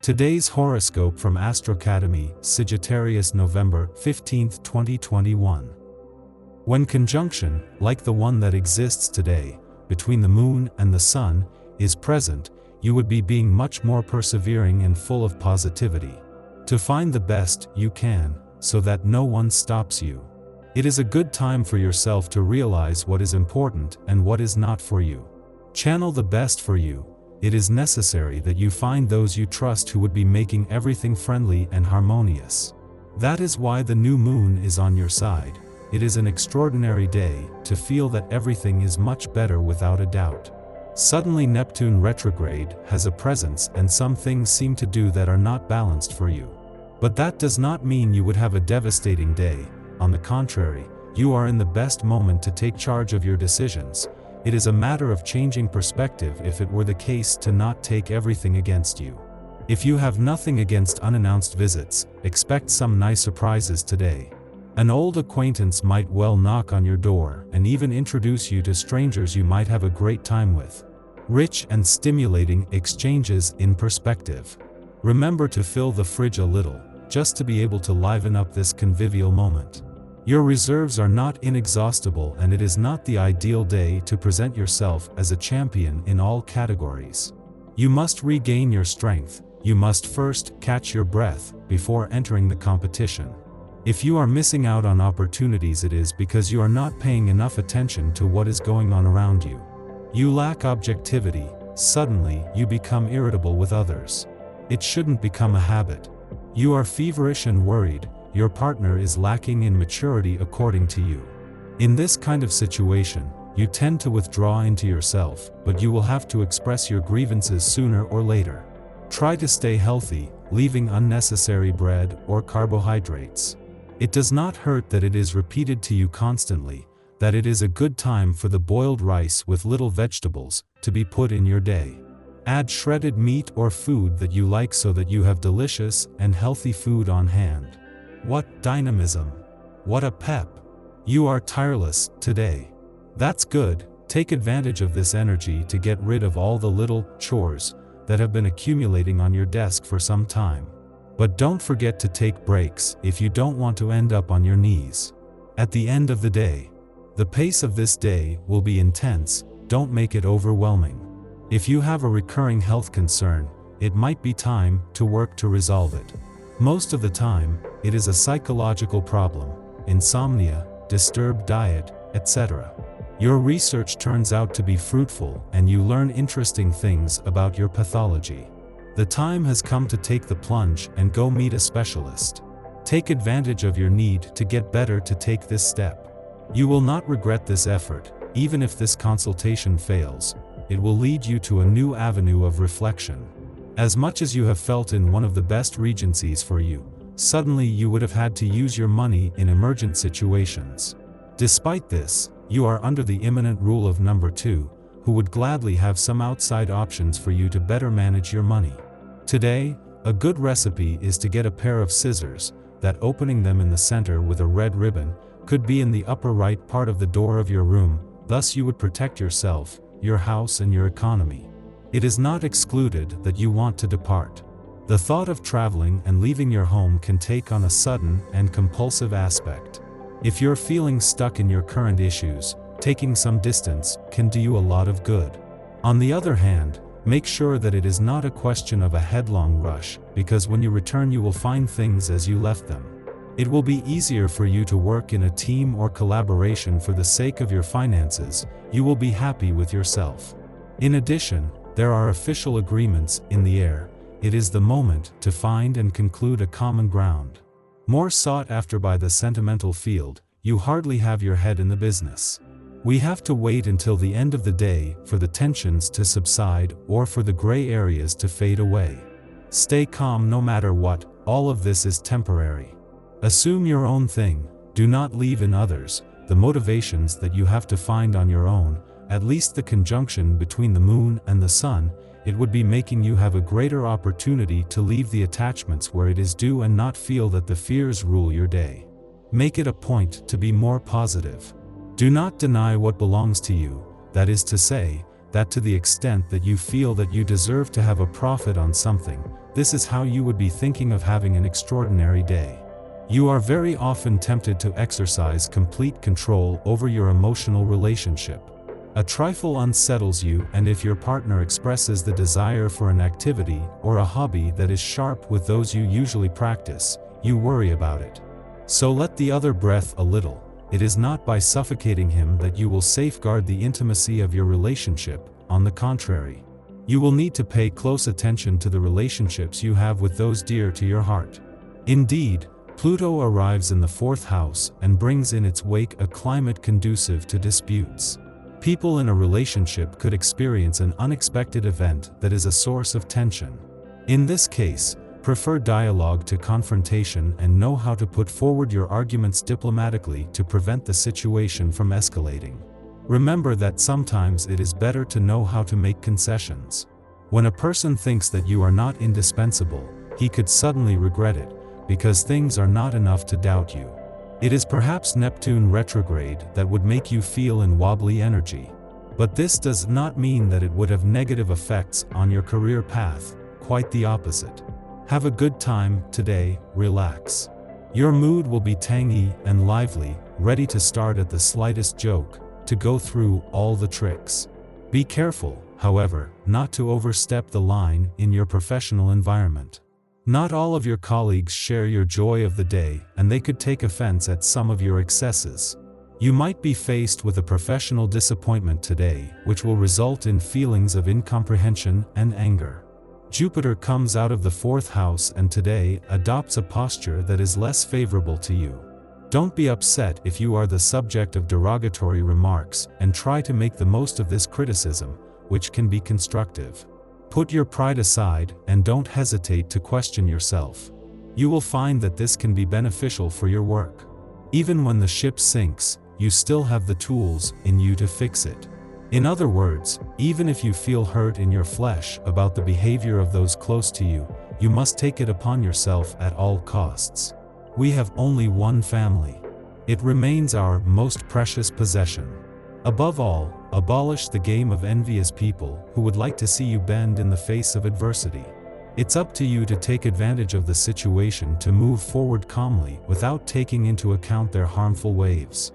Today's horoscope from Astrocademy, Sagittarius November 15, 2021. When conjunction, like the one that exists today, between the moon and the sun, is present, you would be being much more persevering and full of positivity. To find the best you can, so that no one stops you. It is a good time for yourself to realize what is important and what is not for you. Channel the best for you. It is necessary that you find those you trust who would be making everything friendly and harmonious. That is why the new moon is on your side. It is an extraordinary day to feel that everything is much better without a doubt. Suddenly Neptune retrograde has a presence and some things seem to do that are not balanced for you. But that does not mean you would have a devastating day. On the contrary, you are in the best moment to take charge of your decisions. It is a matter of changing perspective if it were the case to not take everything against you. If you have nothing against unannounced visits, expect some nice surprises today. An old acquaintance might well knock on your door and even introduce you to strangers you might have a great time with. Rich and stimulating exchanges in perspective. Remember to fill the fridge a little, just to be able to liven up this convivial moment. Your reserves are not inexhaustible and it is not the ideal day to present yourself as a champion in all categories. You must regain your strength. You must first catch your breath before entering the competition. If you are missing out on opportunities, it is because you are not paying enough attention to what is going on around you. You lack objectivity. Suddenly, you become irritable with others. It shouldn't become a habit. You are feverish and worried. Your partner is lacking in maturity according to you. In this kind of situation, you tend to withdraw into yourself, but you will have to express your grievances sooner or later. Try to stay healthy, leaving unnecessary bread or carbohydrates. It does not hurt that it is repeated to you constantly, that it is a good time for the boiled rice with little vegetables to be put in your day. Add shredded meat or food that you like so that you have delicious and healthy food on hand. What dynamism! What a pep! You are tireless today. That's good. Take advantage of this energy to get rid of all the little chores that have been accumulating on your desk for some time. But don't forget to take breaks if you don't want to end up on your knees. At the end of the day, the pace of this day will be intense. Don't make it overwhelming. If you have a recurring health concern, it might be time to work to resolve it. Most of the time, it is a psychological problem, insomnia, disturbed diet, etc. Your research turns out to be fruitful and you learn interesting things about your pathology. The time has come to take the plunge and go meet a specialist. Take advantage of your need to get better to take this step. You will not regret this effort, even if this consultation fails. It will lead you to a new avenue of reflection. As much as you have felt in one of the best regencies for you, suddenly you would have had to use your money in emergent situations. Despite this, you are under the imminent rule of number 2, who would gladly have some outside options for you to better manage your money. Today, a good recipe is to get a pair of scissors, that opening them in the center with a red ribbon, could be in the upper right part of the door of your room, thus you would protect yourself, your house and your economy. It is not excluded that you want to depart. The thought of traveling and leaving your home can take on a sudden and compulsive aspect. If you're feeling stuck in your current issues, taking some distance can do you a lot of good. On the other hand, make sure that it is not a question of a headlong rush, because when you return you will find things as you left them. It will be easier for you to work in a team or collaboration for the sake of your finances. You will be happy with yourself. In addition, there are official agreements in the air. It is the moment to find and conclude a common ground. More sought after by the sentimental field, you hardly have your head in the business. We have to wait until the end of the day for the tensions to subside or for the gray areas to fade away. Stay calm no matter what, all of this is temporary. Assume your own thing, do not leave in others the motivations that you have to find on your own. At least the conjunction between the moon and the sun, it would be making you have a greater opportunity to leave the attachments where it is due and not feel that the fears rule your day. Make it a point to be more positive. Do not deny what belongs to you, that is to say, that to the extent that you feel that you deserve to have a profit on something, this is how you would be thinking of having an extraordinary day. You are very often tempted to exercise complete control over your emotional relationship. A trifle unsettles you, and if your partner expresses the desire for an activity or a hobby that is sharp with those you usually practice, you worry about it. So let the other breathe a little. It is not by suffocating him that you will safeguard the intimacy of your relationship. On the contrary, you will need to pay close attention to the relationships you have with those dear to your heart. Indeed, Pluto arrives in the 4th house and brings in its wake a climate conducive to disputes. People in a relationship could experience an unexpected event that is a source of tension. In this case, prefer dialogue to confrontation and know how to put forward your arguments diplomatically to prevent the situation from escalating. Remember that sometimes it is better to know how to make concessions. When a person thinks that you are not indispensable, he could suddenly regret it, because things are not enough to doubt you. It is perhaps Neptune retrograde that would make you feel in wobbly energy. But this does not mean that it would have negative effects on your career path, quite the opposite. Have a good time today, relax. Your mood will be tangy and lively, ready to start at the slightest joke, to go through all the tricks. Be careful, however, not to overstep the line in your professional environment. Not all of your colleagues share your joy of the day, and they could take offense at some of your excesses. You might be faced with a professional disappointment today, which will result in feelings of incomprehension and anger. Jupiter comes out of the 4th house and today adopts a posture that is less favorable to you. Don't be upset if you are the subject of derogatory remarks, and try to make the most of this criticism, which can be constructive. Put your pride aside and don't hesitate to question yourself. You will find that this can be beneficial for your work. Even when the ship sinks, you still have the tools in you to fix it. In other words, even if you feel hurt in your flesh about the behavior of those close to you, you must take it upon yourself at all costs. We have only one family. It remains our most precious possession. Above all, abolish the game of envious people who would like to see you bend in the face of adversity. It's up to you to take advantage of the situation to move forward calmly without taking into account their harmful waves.